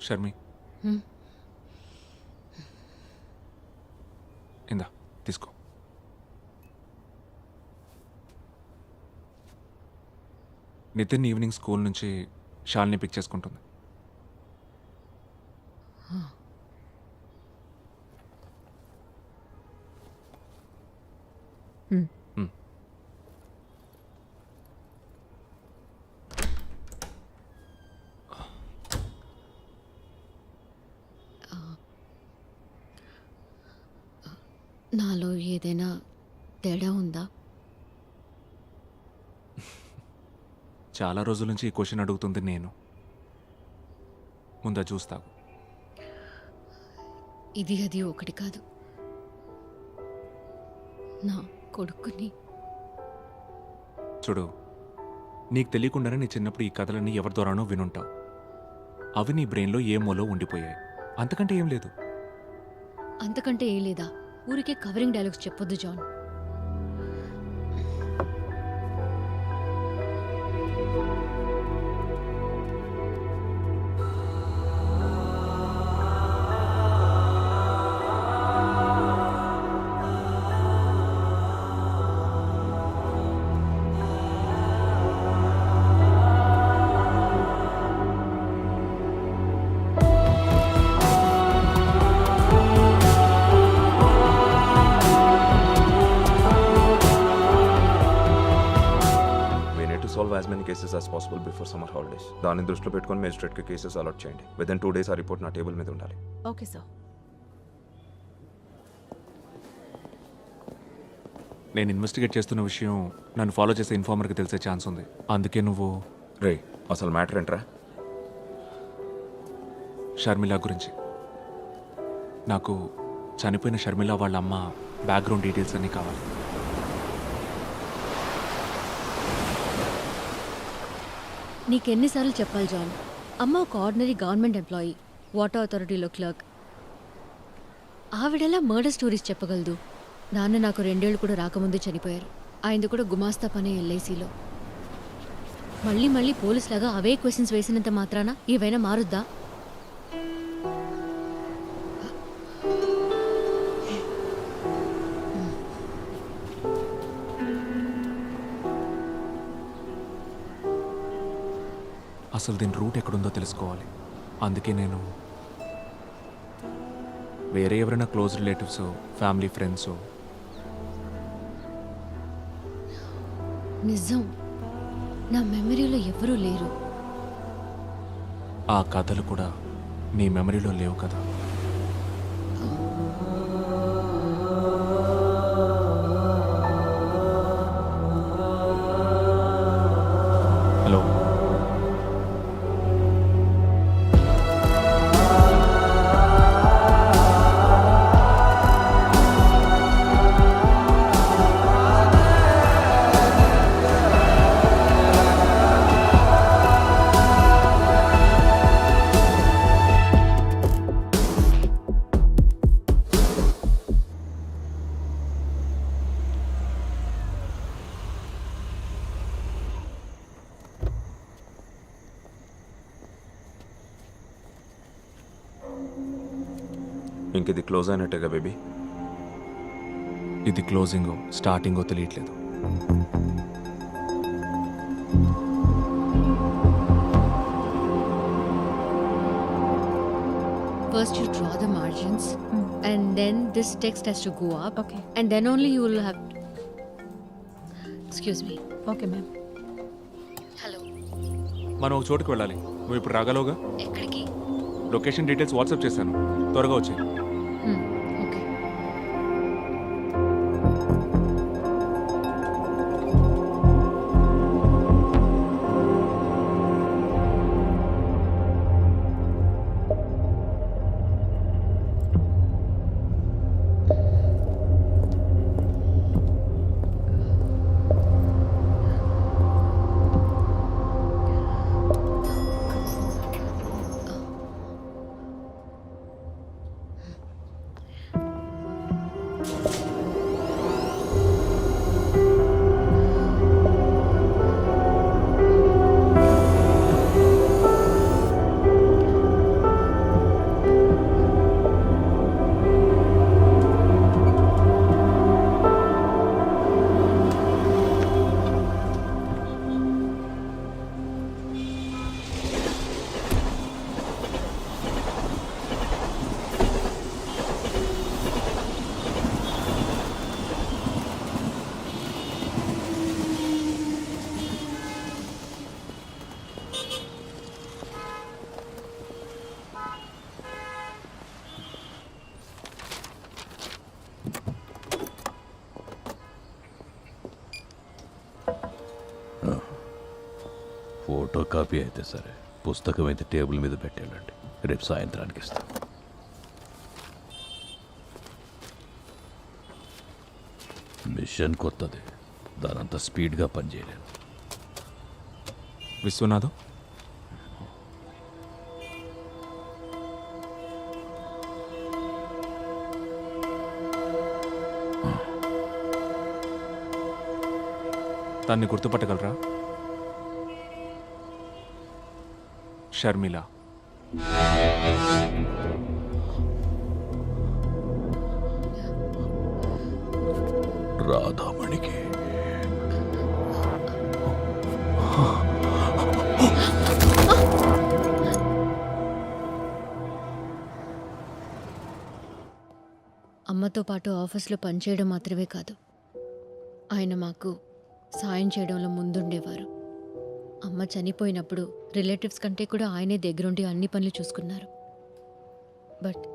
షర్మి ఇందా తీసుకో. Nitin evening school నుంచి షాల్ని పిక్ చేసుకుంటుంది. నాలో ఏదైనా తేడా ఉందా? చాలా రోజుల నుంచి ఈ క్వశ్చన్ అడుగుతుంది నేను. ముందా చూస్తావు. ఇది అది ఒకటి కాదు. నా కొడుకుని చూడు, నీకు తెలియకుండానే నీ చిన్నప్పుడు ఈ కథలన్నీ ఎవరి ద్వారానో వినుంటావు. అవి నీ బ్రెయిన్లో ఏ మూలో ఉండిపోయాయి. అంతకంటే ఏం లేదు. అంతకంటే ఏం లేదా? ఊరికే కవరింగ్ డైలాగ్స్ చెప్పొద్దు John. Solve as many cases as possible before summer holidays. దాన్ని దృష్టిలో పెట్టుకొని మేజిస్ట్రేట్కి కేసెస్ అలాట్ చేయండి. విదిన్ 2 days ఆ రిపోర్ట్ నా టేబుల్ మీద ఉండాలి. Okay sir. నేను ఇన్వెస్టిగేట్ చేస్తున్న విషయం నన్ను ఫాలో చేసే ఇన్ఫార్మర్కి తెలిసే ఛాన్స్ ఉంది. అందుకే నువ్వు రే, అసలు మ్యాటర్ ఏంట్రా? షర్మిల గురించి. నాకు చనిపోయిన షర్మిల వాళ్ళ అమ్మ బ్యాక్గ్రౌండ్ డీటెయిల్స్ అన్నీ కావాలి. నీకెన్నిసార్లు చెప్పాలి జాన్? అమ్మ ఒక ఆర్డినరీ గవర్నమెంట్ ఎంప్లాయీ, వాటర్ అథారిటీలో క్లర్క్. ఆవిడెలా మర్డర్ స్టోరీస్ చెప్పగలదు? నాన్న నాకు 2 ఏళ్ళు కూడా రాకముందే చనిపోయారు. ఆయనది కూడా గుమాస్తా పనే ఎల్ఐసిలో. మళ్ళీ మళ్ళీ పోలీసులాగా అవే క్వశ్చన్స్ వేసినంత మాత్రాన ఏవైనా మారుద్దా? అసలు దీని రూట్ ఎక్కడుందో తెలుసుకోవాలి. అందుకే నేను వేరే ఎవరైనా క్లోజ్ రిలేటివ్స్, ఫ్యామిలీ ఫ్రెండ్స్. నిజం, నా మెమరీలో ఎవరూ లేరు. ఆ కథలు కూడా నీ మెమరీలో లేవు కదా. హలో, ఇంక ఇది క్లోజ్ అయినట్టేగా బేబీ? ఇది క్లోజింగో స్టార్టింగో తెలియట్లేదు. First you draw the margins and then this text has to go up. Okay. And then only you will have... Excuse me. Okay ma'am. Hello. మనం ఒక చోటుకు వెళ్ళాలి. నువ్వు ఇప్పుడు రాగలవుగా? ఎక్కడికి? లొకేషన్ డీటెయిల్స్ వాట్సాప్ చేశాను. త్వరగా వచ్చాయి. ఓకే. ఫోటో కాపీ అయితే సరే, పుస్తకం అయితే టేబుల్ మీద పెట్టేళ్ళండి. రేపు సాయంత్రానికి ఇస్తాం. మిషన్ కొత్తది, దానంతా స్పీడ్గా పనిచేయలేదు. విశ్వనాథం, దాన్ని గుర్తుపట్టగలరా? షర్మిల. రాధామణికి అమ్మతో పాటు ఆఫీస్లో పనిచేయడం మాత్రమే కాదు, ఆయన మాకు సాయం చేయడంలో ముందుండేవారు. అమ్మ చనిపోయినప్పుడు రిలేటివ్స్ కంటే కూడా ఆయనే దగ్గరుండి అన్ని పనులు చూసుకున్నారు. బట్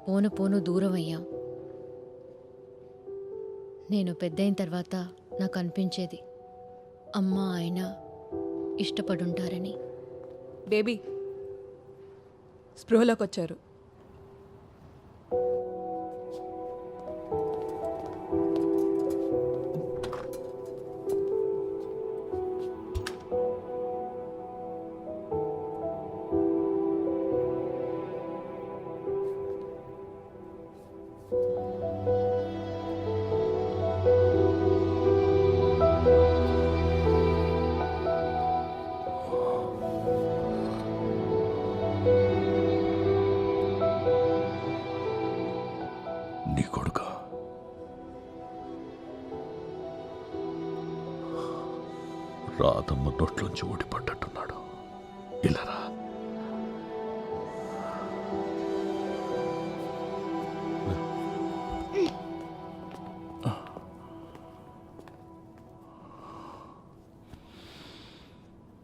పోను పోను దూరం అయ్యాం. నేను పెద్దయిన తర్వాత నాకు అనిపించేది అమ్మ ఆయన ఇష్టపడుంటారని. బేబీ స్పృహలోకి వచ్చారు. నీ కొడుక రాధమ్మ నోట్లోంచి ఊడిపడ్డట్టున్నాడు. ఇలారా.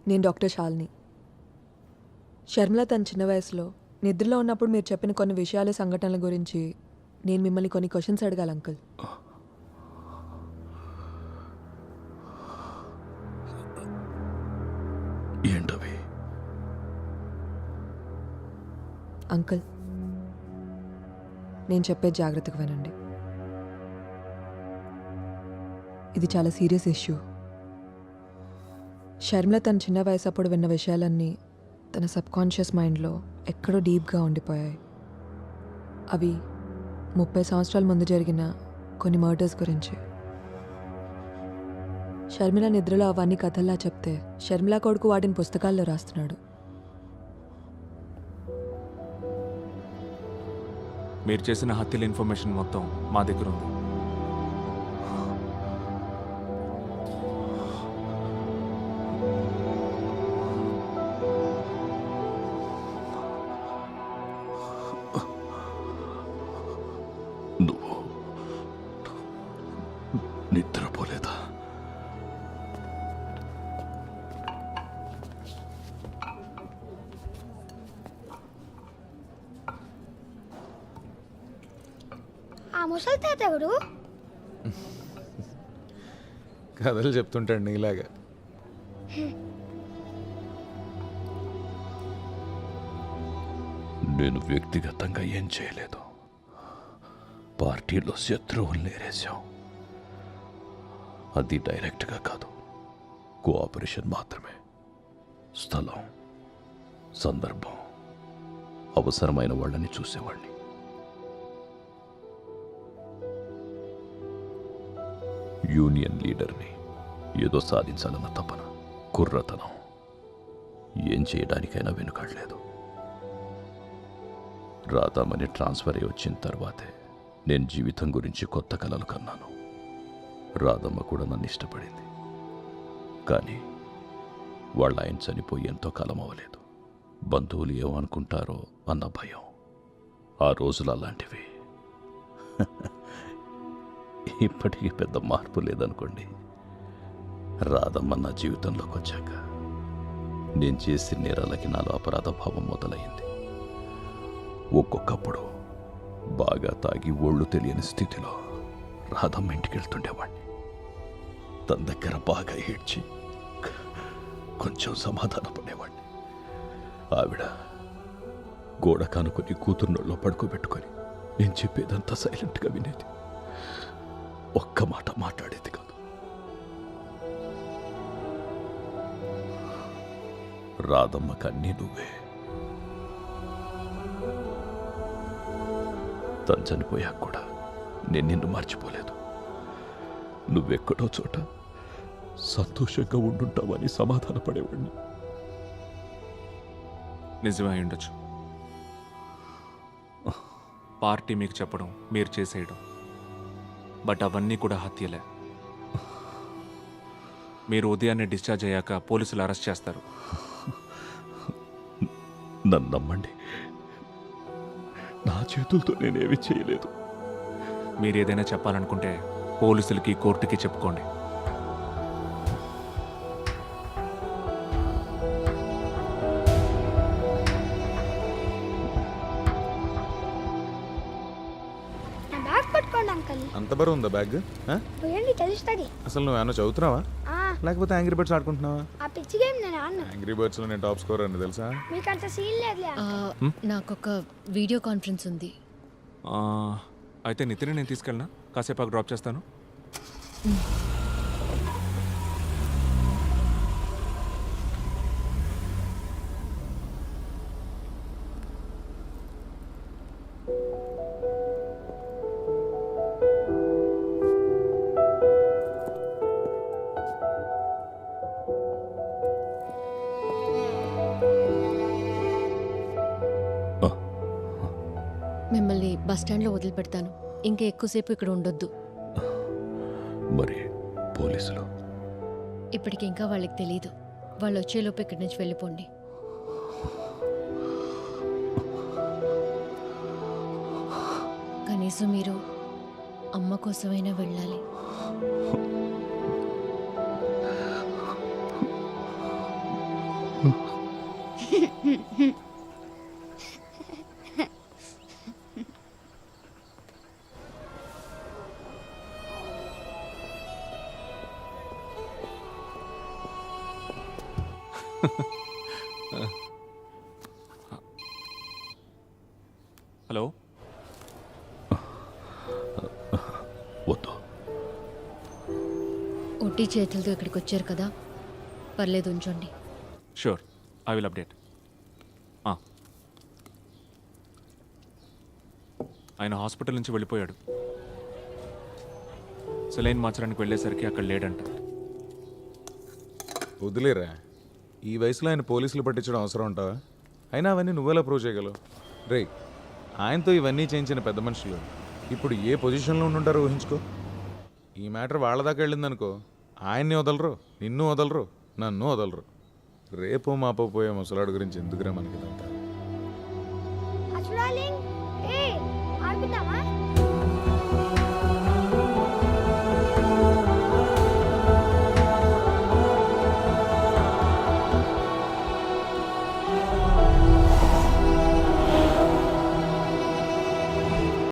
నేను డాక్టర్ శాలిని. షర్మిల తన చిన్న వయసులో నిద్రలో ఉన్నప్పుడు మీరు చెప్పిన కొన్ని విషయాల సంఘటనల గురించి నేను మిమ్మల్ని కొన్ని క్వశ్చన్స్ అడగాలి అంకుల్. ఏంటవి? అంకుల్, నేను చెప్పేది జాగ్రత్తగా వినండి. ఇది చాలా సీరియస్ ఇష్యూ. షర్మిల తన చిన్న వయసు అప్పుడు విన్న విషయాలన్నీ తన సబ్కాన్షియస్ మైండ్లో ఎక్కడో డీప్గా ఉండిపోయాయి. అవి 30 సంవత్సరాల ముందు జరిగిన కొన్ని మర్డర్స్ గురించి. షర్మిల నిద్రలో అవన్నీ కథల్లా చెప్తే షర్మిల కొడుకు వాటిని పుస్తకాల్లో రాస్తున్నాడు. మీరు చేసిన హత్యల ఇన్ఫర్మేషన్ మొత్తం మా దగ్గర ఉంది. నువ్వు నిద్రపోలేదా? ఆ ముసలి తాత ఎవరు? కథలు చెప్తుంటాడు నీలాగా. నేను వ్యక్తిగతంగా ఏం చేయలేదు. పార్టీలో శత్రువుల్ని నేరేశాం. అది డైరెక్ట్గా కాదు, కోఆపరేషన్ మాత్రమే. స్థలం, సందర్భం, అవసరమైన వాళ్ళని చూసేవాడిని. యూనియన్ లీడర్ని, ఏదో సాధించాలన్న తపన, కుర్రతనం, ఏం చేయడానికైనా వెనుకాడలేదు. రాధామణి ట్రాన్స్ఫర్ అయి వచ్చిన తర్వాతే నేను జీవితం గురించి కొత్త కలలు కన్నాను. రాధమ్మ కూడా నన్ను ఇష్టపడింది. కానీ వాళ్ళ ఆయన చనిపోయి ఎంతో కాలం అవ్వలేదు. బంధువులు ఏమనుకుంటారో అన్న భయం. ఆ రోజులు అలాంటివి. ఇప్పటికీ పెద్ద మార్పు లేదనుకోండి. రాధమ్మ నా జీవితంలోకి వచ్చాక నేను చేసిన నేరాలకి నాలో అపరాధ భావం మొదలైంది. ఒక్కొక్కప్పుడు బాగా తాగి ఒళ్ళు తెలియని స్థితిలో రాధమ్మ ఇంటికి వెళ్తుండేవాడిని. తన దగ్గర బాగా ఏడ్చి కొంచెం సమాధాన పడేవాడిని. ఆవిడ గోడ కానుకొని కూతుర్నోళ్ళలో పడుకోబెట్టుకొని నేను చెప్పేదంతా సైలెంట్గా వినేది. ఒక్క మాట మాట్లాడేది కాదు. రాధమ్మకన్నీ నువ్వే. తను చనిపోయాక కూడా నేను నిన్ను మర్చిపోలేదు. నువ్వెక్కడో చోట సంతోషంగా ఉండుంటావని సమాధాన పడేవాడిని. నిజమే అయి ఉండొచ్చు. పార్టీ మీకు చెప్పడం, మీరు చేసేయడం, బట్ అవన్నీ కూడా హత్యలే. మీరు ఉదయాన్నే డిశ్చార్జ్ అయ్యాక పోలీసులు అరెస్ట్ చేస్తారు. నన్ను నమ్మండి, నా చేతులతో నేనేమీ చేయలేదు. మీరు ఏదైనా చెప్పాలనుకుంటే పోలీసులకి, కోర్టుకి చెప్పుకోండి. నా బ్యాగ్ పట్టుకోండి అంకల్. అంత బరువు ఉందా బ్యాగ్? పోయండి తెలుస్తుంది. అసలు నువ్వు ఏమైనా చదువుతున్నావా ఆ, లేకపోతే యాంగ్రీ బర్డ్స్ ఆడుకుంటున్నావా? ఆ పిచ్చి గేమ్ నేను ఆడను. యాంగ్రీ బర్డ్స్లో నేను టాప్ స్కోర్ అని తెలుసా? మీకు అంత సీన్ లేదులే. నాకొక వీడియో కాన్ఫరెన్స్ ఉంది. ఆ, అయితే నితిన్ నేను తీసుకెళ్ళినా, కాసేపు డ్రాప్ చేస్తాను. మిమ్మల్ని బస్ స్టాండ్లో వదిలిపెడతాను. ఇంకా ఎక్కువసేపు ఇక్కడ ఉండొద్దు. మరి పోలీసులు? ఇప్పటికి ఇంకా వాళ్ళకి తెలియదు. వాళ్ళు వచ్చేలోపు ఇక్కడి నుంచి వెళ్ళిపోండి. కనీసం మీరు అమ్మ కోసమైనా వెళ్ళాలి. హలో, వద్దు. ఒట్టి చేతులతో ఇక్కడికి వచ్చారు కదా, పర్లేదు ఉంచండి. Sure, I will update. ఆయన హాస్పిటల్ నుంచి వెళ్ళిపోయాడు. సెలైన్ మార్చడానికి వెళ్ళేసరికి అక్కడ లేడంట. వదిలేరా, ఈ వయసులో ఆయన పోలీసులు పట్టించడం అవసరం ఉంటావా? అయినా అవన్నీ నువ్వెలా ప్రూవ్ చేయగలవు? రే, ఆయనతో ఇవన్నీ చేయించిన పెద్ద మనుషులు ఇప్పుడు ఏ పొజిషన్లో ఉండుంటారో ఊహించుకో. ఈ మ్యాటర్ వాళ్ళ దాకా వెళ్ళిందనుకో, ఆయన్ని వదలరు, నిన్ను వదలరు, నన్ను వదలరు. రేపో మాపో పోయే ముసలాడు గురించి ఎందుకురా మనకి ఇదంతా? చూడాలి. ఏ ఆడుకుందామా?